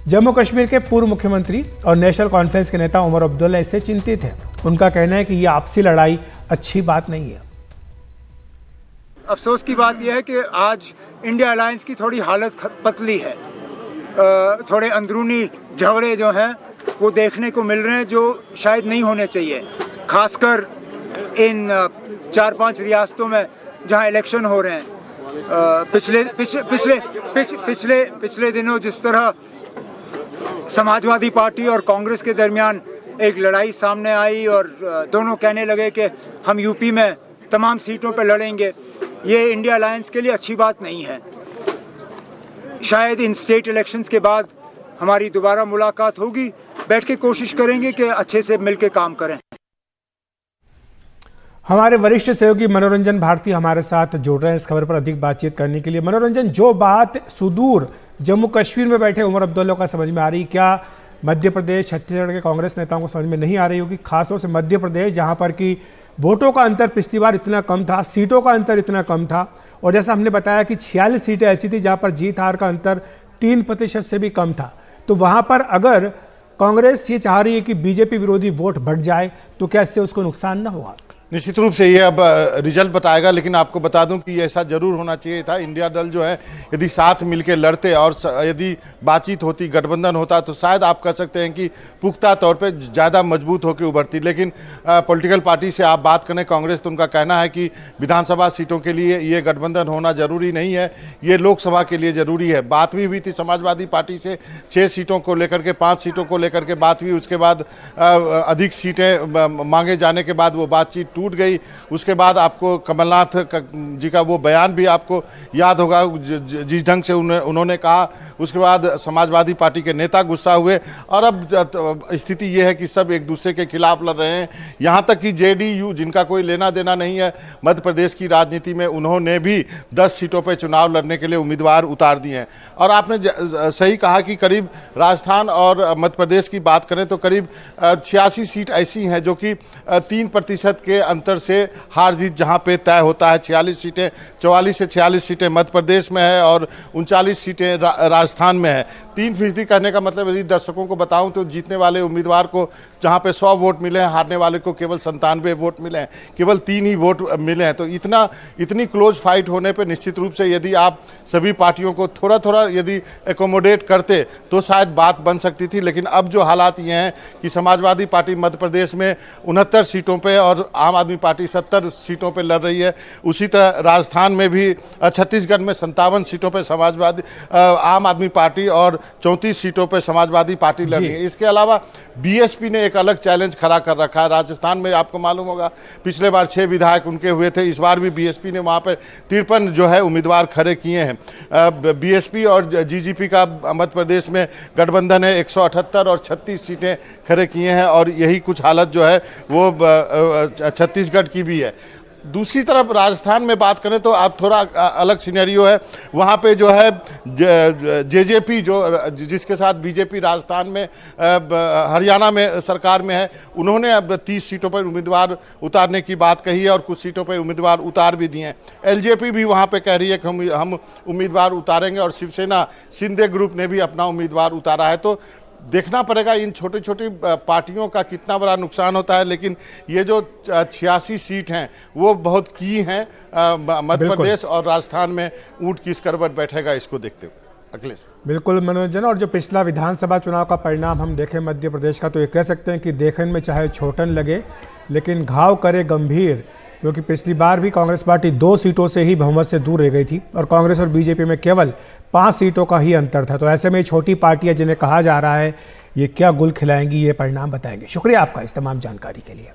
जम्मू कश्मीर के पूर्व मुख्यमंत्री और नेशनल कॉन्फ्रेंस के नेता उमर अब्दुल्ला इससे चिंतित हैं। उनका कहना है कि यह आपसी लड़ाई अच्छी बात नहीं है। अफसोस की बात यह है कि आज इंडिया अलायंस की थोड़ी हालत पतली है। थोड़े अंदरूनी झगड़े जो हैं वो देखने को मिल रहे हैं जो शायद नहीं होने चाहिए, खासकर इन 4-5 रियासतों में जहां इलेक्शन हो रहे हैं। पिछले दिनों जिस तरह समाजवादी पार्टी और कांग्रेस के दरमियान एक लड़ाई सामने आई और दोनों कहने लगे कि हम यूपी में तमाम सीटों पर लड़ेंगे, ये इंडिया अलायंस के लिए अच्छी बात नहीं है। शायद इन स्टेट इलेक्शंस के बाद हमारी दोबारा मुलाकात होगी, बैठ के कोशिश करेंगे कि अच्छे से मिलकर काम करें। हमारे वरिष्ठ सहयोगी मनोरंजन भारती हमारे साथ जुड़ रहे हैं इस खबर पर अधिक बातचीत करने के लिए। मनोरंजन, जो बात सुदूर जम्मू कश्मीर में बैठे उमर अब्दुल्ला का समझ में आ रही, क्या मध्य प्रदेश छत्तीसगढ़ के कांग्रेस नेताओं को समझ में नहीं आ रही होगी? खासतौर से मध्य प्रदेश, जहां पर कि वोटों का अंतर पिछली बार इतना कम था, सीटों का अंतर इतना कम था, और जैसा हमने बताया कि 46 सीटें ऐसी थी जहां पर जीत हार का अंतर 3% से भी कम था। तो वहां पर अगर कांग्रेस ये चाह रही है कि बीजेपी विरोधी वोट बढ़ जाए तो क्या इससे उसको नुकसान ना होगा? निश्चित रूप से ये अब रिजल्ट बताएगा, लेकिन आपको बता दूं कि ऐसा जरूर होना चाहिए था। इंडिया दल जो है यदि साथ मिलकर लड़ते और यदि बातचीत होती, गठबंधन होता, तो शायद आप कह सकते हैं कि पुख्ता तौर पे ज़्यादा मजबूत होकर उभरती। लेकिन पॉलिटिकल पार्टी से आप बात करें कांग्रेस, तो उनका कहना है कि विधानसभा सीटों के लिए ये गठबंधन होना जरूरी नहीं है, ये लोकसभा के लिए ज़रूरी है। बात भी हुई थी समाजवादी पार्टी से 6 सीटों को लेकर के, 5 सीटों को लेकर के बात हुई। उसके बाद अधिक सीटें मांगे जाने के बाद वो बातचीत टूट गई। उसके बाद आपको कमलनाथ जी का वो बयान भी आपको याद होगा, जिस ढंग से उन्होंने कहा। उसके बाद समाजवादी पार्टी के नेता गुस्सा हुए और अब स्थिति ये है कि सब एक दूसरे के खिलाफ लड़ रहे हैं। यहाँ तक कि जेडीयू, जिनका कोई लेना देना नहीं है मध्य प्रदेश की राजनीति में, उन्होंने भी 10 सीटों पर चुनाव लड़ने के लिए उम्मीदवार उतार दिए हैं। और आपने सही कहा कि करीब राजस्थान और मध्य प्रदेश की बात करें तो करीब 86 सीट ऐसी हैं जो कि 3% के अंतर से हार जीत जहां पे तय होता है। 46 सीटें, 44 से 46 सीटें मध्य प्रदेश में है और 39 सीटें राजस्थान में है। 3% कहने का मतलब यदि दर्शकों को बताऊं तो जीतने वाले उम्मीदवार को जहां पे 100 वोट मिले हैं, हारने वाले को केवल 97 वोट मिले हैं, केवल 3 ही वोट मिले हैं। तो इतनी क्लोज फाइट होने पे निश्चित रूप से यदि आप सभी पार्टियों को थोड़ा थोड़ा यदि एकोमोडेट करते तो शायद बात बन सकती थी। लेकिन अब जो हालात ये हैं कि समाजवादी पार्टी मध्य प्रदेश में 69 सीटों पर और आम आदमी पार्टी 70 सीटों पर लड़ रही है। उसी तरह राजस्थान में भी, छत्तीसगढ़ में 57 सीटों पर आम आदमी पार्टी और 34 सीटों पर समाजवादी पार्टी लड़ रही है। इसके अलावा बीएसपी ने एक अलग चैलेंज खड़ा कर रखा है। राजस्थान में आपको मालूम होगा पिछले बार 6 विधायक उनके हुए थे, इस बार भी बीएसपी ने वहाँ पर 53 जो है उम्मीदवार खड़े किए हैं। बीएसपी और जीजीपी का मध्य प्रदेश में गठबंधन है, 178 और 36 सीटें खड़े किए हैं और यही कुछ हालत जो है वो छत्तीसगढ़ की भी है। दूसरी तरफ राजस्थान में बात करें तो आप थोड़ा अलग सिनेरियो है। वहाँ पे जो है जेजेपी जिसके साथ बीजेपी राजस्थान में हरियाणा में सरकार में है, उन्होंने अब 30 सीटों पर उम्मीदवार उतारने की बात कही है और कुछ सीटों पर उम्मीदवार उतार भी दिए हैं। एलजेपी भी वहाँ पे कह रही है कि हम उम्मीदवार उतारेंगे और शिवसेना शिंदे ग्रुप ने भी अपना उम्मीदवार उतारा है। तो देखना पड़ेगा इन छोटी छोटी पार्टियों का कितना बड़ा नुकसान होता है। लेकिन ये जो 86 सीट हैं वो बहुत की हैं मध्य प्रदेश और राजस्थान में। ऊंट किस करवट बैठेगा इसको देखते हुए। अखिलेश, बिल्कुल मनोरंजन, और जो पिछला विधानसभा चुनाव का परिणाम हम देखें मध्य प्रदेश का, तो ये कह सकते हैं कि देखने में चाहे छोटन लगे लेकिन घाव करे गंभीर, क्योंकि पिछली बार भी कांग्रेस पार्टी 2 सीटों से ही बहुमत से दूर रह गई थी और कांग्रेस और बीजेपी में केवल 5 सीटों का ही अंतर था। तो ऐसे में छोटी पार्टियां जिन्हें कहा जा रहा है ये क्या गुल खिलाएंगी, ये परिणाम बताएंगे। शुक्रिया आपका इस तमाम जानकारी के लिए।